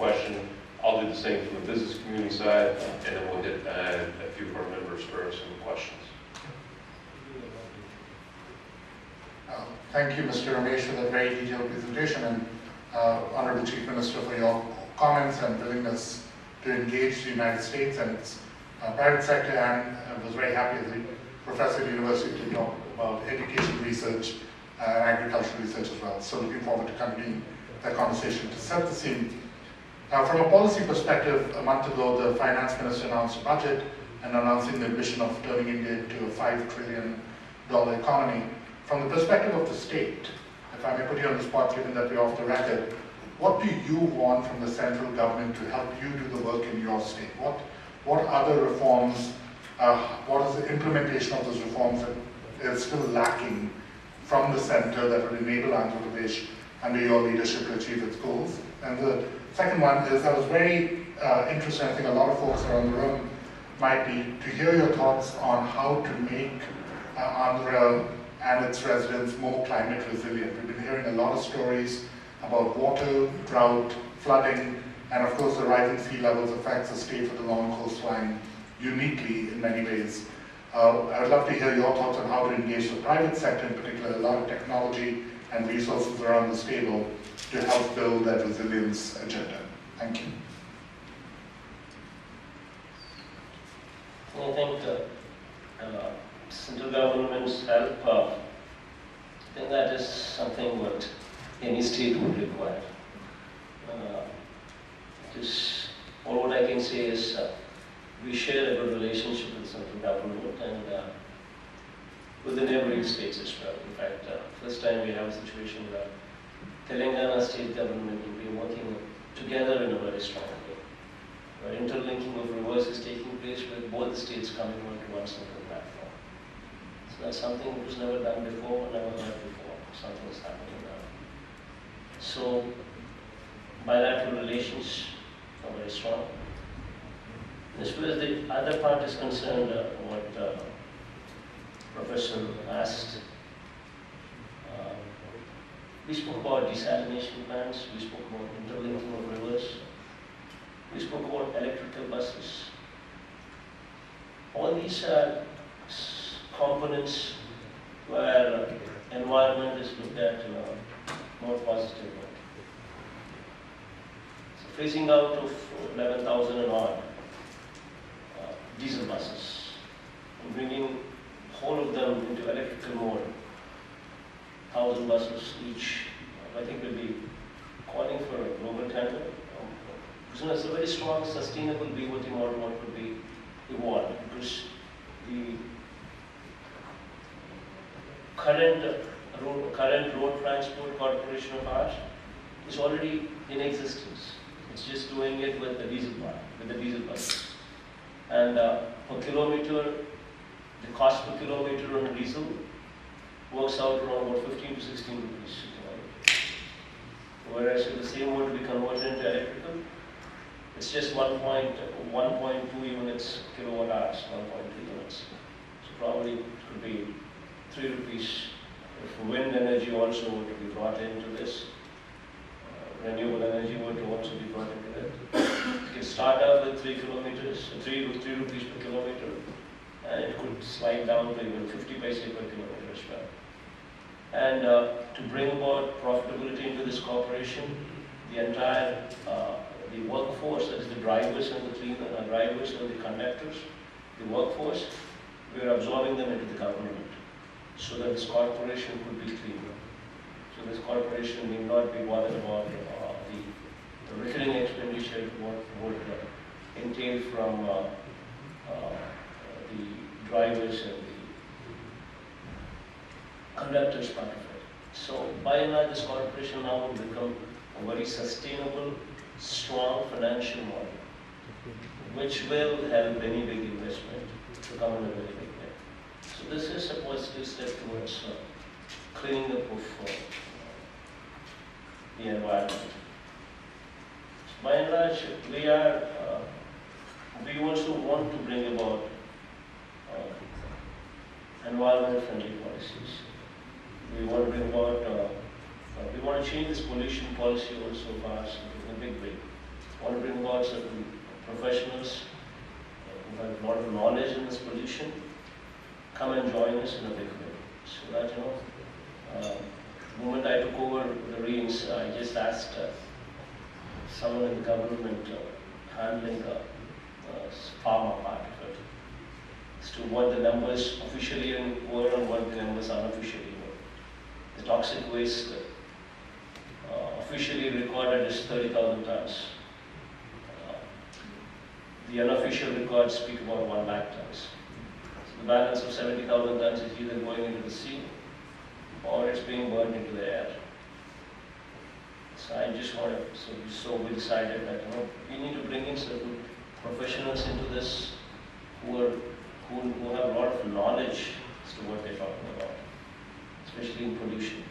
question. I'll do the same from the business community side, and then we'll hit a few of our members for some questions. Thank you, Mr. Ramesh, for that very detailed presentation, and Honorable Chief Minister, for your comments and willingness to engage the United States and its private sector, and I was very happy as a professor at the university to talk about education research and agricultural research as well. So looking forward to continuing that conversation. To set the scene, from a policy perspective, a month ago the finance minister announced a budget and announcing the ambition of turning India into a $5 trillion economy. From the perspective of the state, if I may put you on the spot, given that we're off the record, what do you want from the central government to help you do the work in your state? What other reforms, what is the implementation of those reforms that is still lacking from the center that would enable Andhra Pradesh under your leadership to achieve its goals? And the second one is, I was very interested, I think a lot of folks around the room might be, to hear your thoughts on how to make Andhra and its residents more climate resilient. We've been hearing a lot of stories about water, drought, flooding, and of course the rising sea levels affects the state with the long coastline uniquely in many ways. I would love to hear your thoughts on how to engage the private sector, in particular a lot of technology and resources around this table to help build that resilience agenda. Thank you. I think central government's help, I think that is something what any state would require. All what I can say is we share a good relationship with the central government and with the neighboring states as well. In fact, first time we have a situation where Telangana state government will be working together in a very strong way, where interlinking of rivers is taking place with both the states coming onto one central platform. So that's something that was never done before, never heard before. Something is happening now. So bilateral relations are very strong. As far as the other part is concerned, what Professor asked, we spoke about desalination plants, we spoke about interlinking of rivers, we spoke about electrical buses. All these are components where environment is looked at in a more positive way. So phasing out of 11,000 and odd diesel buses and bringing whole of them into electrical mode, 1,000 buses each, I think will be calling for a global tender. So it's a very strong, sustainable BOT model what could be evolved, because the current road transport corporation of ours is already in existence. It's just doing it with the diesel buses. And per kilometer, the cost per kilometer on diesel works out around about 15 to 16 rupees. Whereas if the same were to be converted into electrical, it's just 1.2 units kilowatt hours, 1.2 units. So probably it could be 3 rupees. If wind energy also were to be brought into this, renewable energy were to also be brought into it. You can start out with 3 rupees per kilometer, and it could slide down to even 50 paise per kilometer as well. And to bring about profitability into this corporation, the entire the workforce, that is the drivers and the drivers and the conductors, the workforce, we are absorbing them into the government, so that this corporation could be cleaner. So this corporation need not be bothered about the recurring expenditure what would entail from the drivers and the conductors part of it. So by and large, this corporation now will become a very sustainable, strong financial model, which will help any big investment to come in a very big way. So this is a positive step towards cleaning up of the environment. So by and large, we also want to bring about environment-friendly policies. We want to bring about, we want to change this pollution policy also of ours in a big way. want to bring about certain professionals who have a lot of knowledge in this position, come and join us in a big way. So that, the moment I took over the reins, I just asked someone in the government handling pharma part of it, as to what the numbers officially were and what the numbers unofficially were. The toxic waste officially recorded is 30,000 tons. The unofficial records speak about 1 lakh tons. So the balance of 70,000 tons is either going into the sea or it's being burned into the air. So I just wanted, so we decided that we need to bring in certain professionals into this who have a lot of knowledge as to what they're talking about, especially in pollution.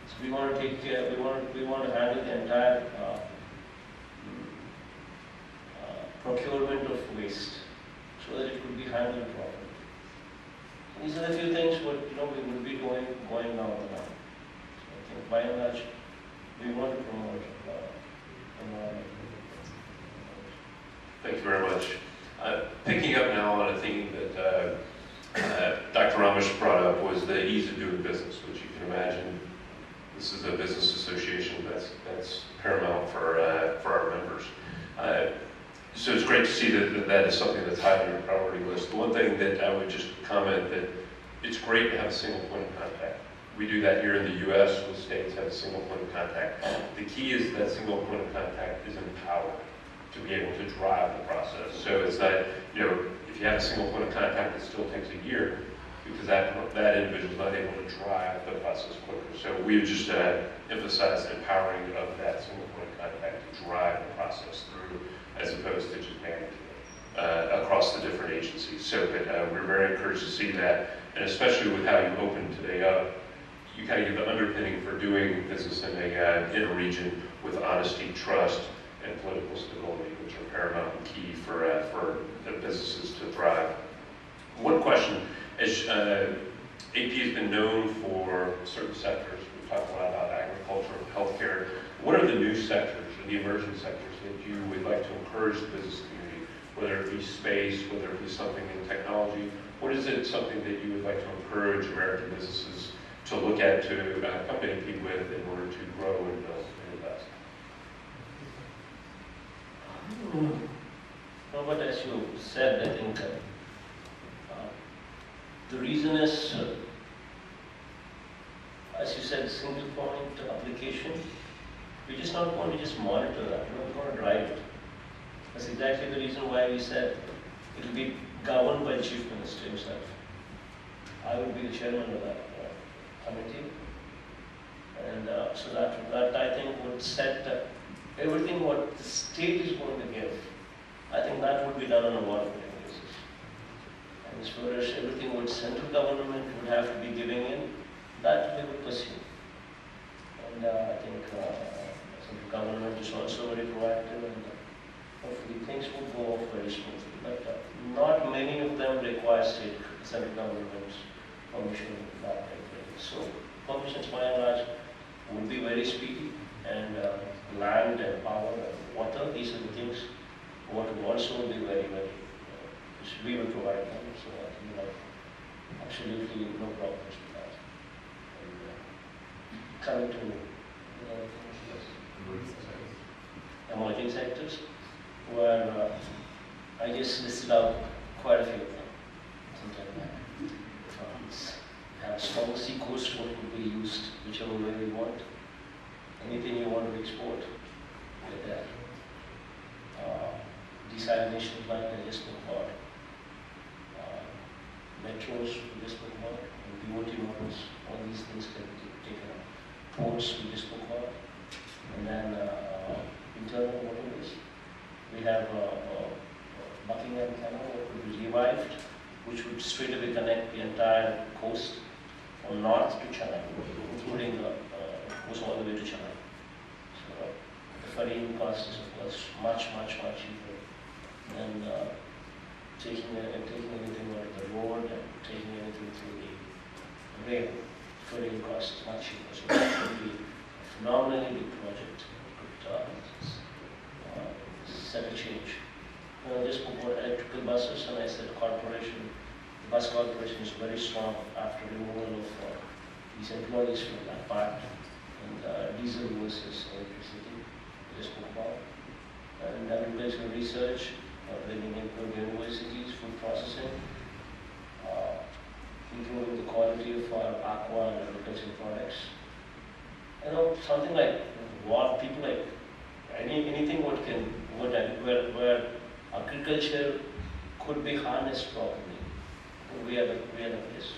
So we want to take care, we want to handle the entire procurement of waste so that it could be handled properly. These are the few things what we will be going now and now. So I think by and large we want to promote environment. Thank you very much. Picking up now on a theme that Dr. Ramesh brought up was the ease of doing business, which you can imagine this is a business association that's paramount for our members. So it's great to see that is something that's high on your priority list. The one thing that I would just comment that it's great to have a single point of contact. We do that here in the U.S. with states have a single point of contact. The key is that single point of contact is empowered to be able to drive the process. So it's not, if you have a single point of contact, it still takes a year because that individual is not able to drive the process quicker. So we've just emphasized empowering of that single point of contact to drive the process through, as opposed to just managing it across the different agencies. So that we're very encouraged to see that, and especially with how you opened today up, you kind of give the underpinning for doing business in a region with honesty, trust, and political stability, which are paramount and key for the businesses to thrive. One question, as AP has been known for certain sectors, we've talked a lot about agriculture, healthcare. What are the new sectors or the emerging sectors that you would like to encourage the business community, whether it be space, whether it be something in technology? What is it something that you would like to encourage American businesses to look at, to company with in order to grow and build and invest? No, but as you said, I think the reason is, as you said, single point application. We just not want to just monitor that, we want to drive it. That's exactly the reason why we said it will be governed by the Chief Minister himself. I will be the chairman of that committee. And so that I think would set everything what the state is going to give. I think that would be done on a voluntary basis. And as far as everything what central government would have to be giving in, that we would pursue. And I think central government is also very proactive, and hopefully things will go off very smoothly. But not many of them require central government's permission that way. So permissions by and large would be very speedy, and land and power and water, these are the things what would also be very, very, we will provide them. So I think absolutely no problems with that. And, coming to emerging sectors, where I just listed out quite a few of them. Have strong sea coast, what could be used, whichever way we want. Anything you want to export, get there. Desalination plant, I just spoke about. Metros, we just spoke about. And BOT models, all these things can be taken up. Ports, we just spoke about. And then internal waterways. We have Buckingham Canal, what could be revived, which would straight away connect the entire coast from north to Chennai, including goes all the way to Chennai. So the ferrying cost is of course much cheaper than taking anything out of the road and taking anything through the rail. Ferrying cost is much cheaper, so that would be a phenomenally big project. set a change. I just spoke about electrical buses, and I said corporation, the bus corporation is very strong after removal of these employees from that part, and diesel versus electricity, I just spoke about. And agricultural research, bringing in good universities, food processing, improving the quality of our aqua and agricultural products. You know, something like what people like, anything where agriculture could be harnessed properly. We are the place.